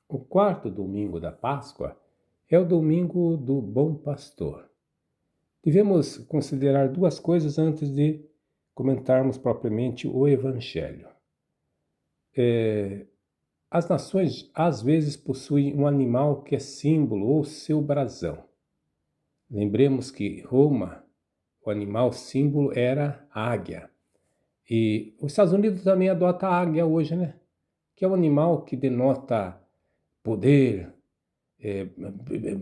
O quarto domingo da Páscoa é o domingo do Bom Pastor. Devemos considerar duas coisas antes de comentarmos propriamente o Evangelho. As nações às vezes possuem um animal que é símbolo ou seu brasão. Lembremos que Roma, o animal símbolo era a águia. E os Estados Unidos também adota a águia hoje, né? Que é um animal que denota poder,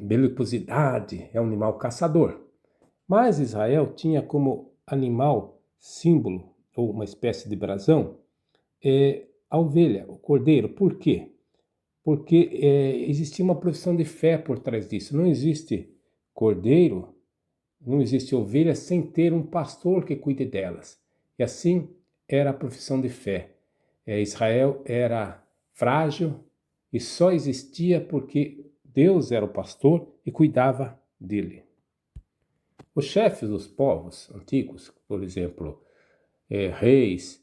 belicosidade, é um animal caçador. Mas Israel tinha como animal símbolo, ou uma espécie de brasão, a ovelha, o cordeiro. Por quê? Porque existia uma profissão de fé por trás disso. Não existe cordeiro, não existe ovelha sem ter um pastor que cuide delas. E assim era a profissão de fé. Israel era frágil e só existia porque Deus era o pastor e cuidava dele. Os chefes dos povos antigos, por exemplo, reis,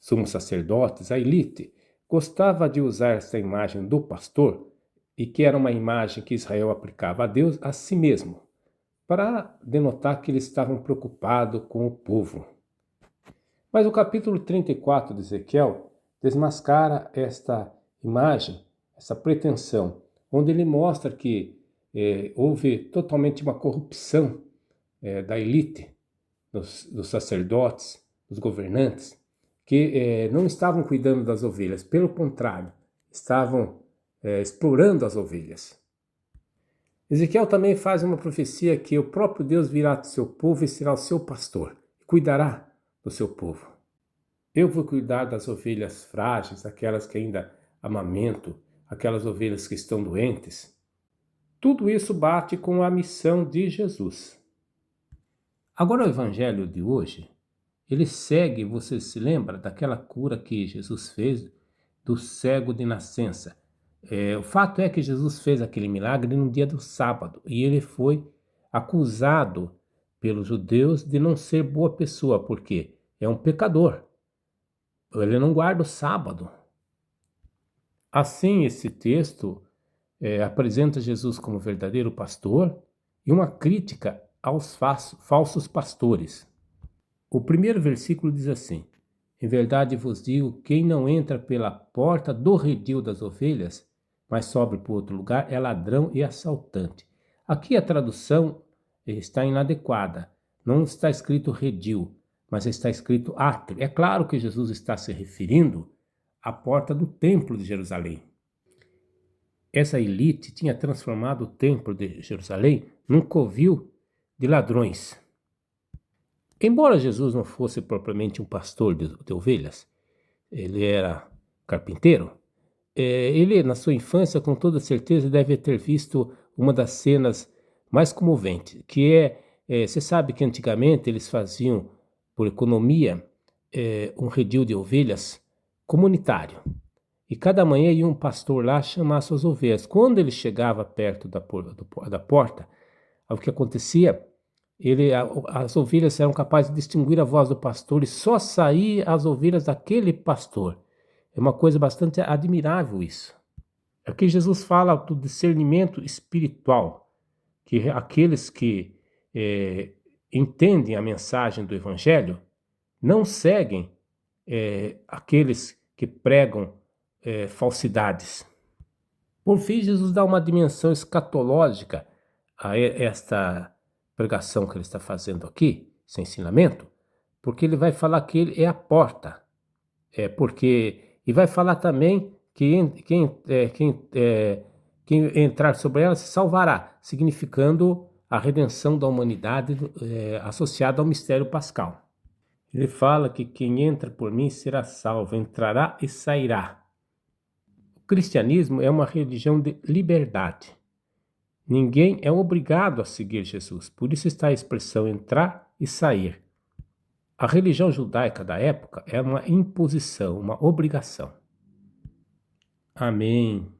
sumos sacerdotes, a elite, gostava de usar essa imagem do pastor, e que era uma imagem que Israel aplicava a Deus a si mesmo, para denotar que eles estavam preocupados com o povo. Mas o capítulo 34 de Ezequiel desmascara esta imagem, essa pretensão, onde ele mostra que houve totalmente uma corrupção da elite, dos sacerdotes, dos governantes, que não estavam cuidando das ovelhas, pelo contrário, estavam explorando as ovelhas. Ezequiel também faz uma profecia que o próprio Deus virá do seu povo e será o seu pastor, e cuidará do seu povo. Eu vou cuidar das ovelhas frágeis, aquelas que ainda amamentam, aquelas ovelhas que estão doentes. Tudo isso bate com a missão de Jesus. Agora o evangelho de hoje, ele segue, você se lembra daquela cura que Jesus fez do cego de nascença. O fato é que Jesus fez aquele milagre no dia do sábado e ele foi acusado pelos judeus de não ser boa pessoa, porque é um pecador. Ele não guarda o sábado. Assim, esse texto apresenta Jesus como verdadeiro pastor e uma crítica aos falsos pastores. O primeiro versículo diz assim: em verdade vos digo, quem não entra pela porta do redil das ovelhas, mas sobe por outro lugar, é ladrão e assaltante. Aqui a tradução está inadequada. Não está escrito redil, mas está escrito átrio. É claro que Jesus está se referindo à porta do templo de Jerusalém. Essa elite tinha transformado o templo de Jerusalém num covil de ladrões. Embora Jesus não fosse propriamente um pastor de ovelhas, ele era carpinteiro, ele, na sua infância, com toda certeza, deve ter visto uma das cenas mais comoventes, que você sabe que antigamente eles faziam, por economia, um redil de ovelhas comunitário. E cada manhã ia um pastor lá chamar suas ovelhas. Quando ele chegava perto da porta, o que acontecia? As ovelhas eram capazes de distinguir a voz do pastor e só saíam as ovelhas daquele pastor. É uma coisa bastante admirável isso. Aqui Jesus fala do discernimento espiritual, que aqueles que entendem a mensagem do Evangelho não seguem aqueles que pregam falsidades. Por fim, Jesus dá uma dimensão escatológica a esta pregação que ele está fazendo aqui, esse ensinamento, porque ele vai falar que ele é a porta, e vai falar também que quem entrar sobre ela se salvará, significando a redenção da humanidade associada ao mistério pascal. Ele fala que quem entra por mim será salvo, entrará e sairá. O cristianismo é uma religião de liberdade. Ninguém é obrigado a seguir Jesus, por isso está a expressão entrar e sair. A religião judaica da época é uma imposição, uma obrigação. Amém.